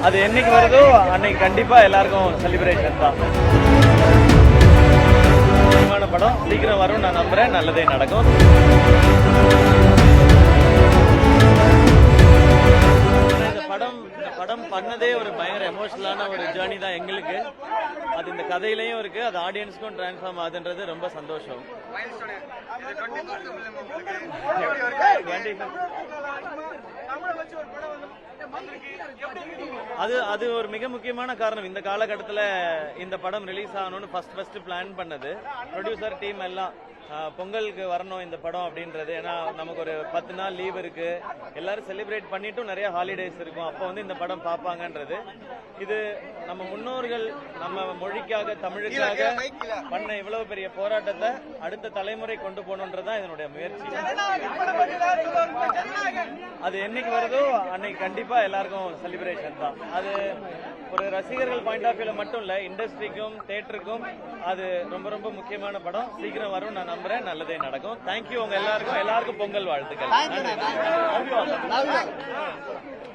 அது என்னைக்கு வருதோ அன்னைக்கு கண்டிப்பா எல்லாருக்கும் செலிப்ரேஷன் தான். படம் சீக்கிரம் வரும், நான் நம்புறேன். நல்லதே நடக்கும். இந்த படம் பண்ணதே ஒரு பயங்கர எமோஷனலான ஒரு ஜேர்னி தான் எங்களுக்கு. அது இந்த கதையிலையும் இருக்கு, அது ஆடியன்ஸ்க்கும் டிரான்ஸ்ஃபார்ம் ஆகுதுன்றது ரொம்ப சந்தோஷம். அது ஒரு மிக முக்கியமான காரணம். இந்த காலகட்டத்தில் இந்த படம் ரிலீஸ் ஆகணும்னு ஃபர்ஸ்ட் பிளான் பண்ணது ப்ரொடியூசர் டீம் எல்லாம். பொங்கலுக்கு வரணும் இந்த படம் அப்படின்றது. ஏன்னா நமக்கு ஒரு 10 நாள் லீவ் இருக்கு, எல்லாரும் செலிப்ரேட் பண்ணிட்டும் நிறைய ஹாலிடேஸ் இருக்கும். அப்போ இந்த படம் பார்ப்பாங்கன்றது. இது நம்ம முன்னோர்கள் நம்ம மொழிக்காக தமிழுக்காக பண்ண இவ்வளவு பெரிய போராட்டத்தை அடுத்த தலைமுறை கொண்டு போகணுன்றதுதான் இதனுடைய முயற்சி. அது என்னைக்கு வருதோ அன்னைக்கு கண்டிப்பா எல்லாருக்கும் செலிப்ரேஷன் தான். அது ஒரு ரசிகர்கள் பாயிண்ட் ஆஃப் வியூல மட்டும் இல்ல, இண்டஸ்ட்ரிக்கும் தியேட்டருக்கும் அது ரொம்ப ரொம்ப முக்கியமான படம். சீக்கிரம் வரும், நான் நம்புறேன். நல்லதே நடக்கும். தேங்க்யூ உங்க எல்லாருக்கும் பொங்கல் வாழ்த்துக்கள்.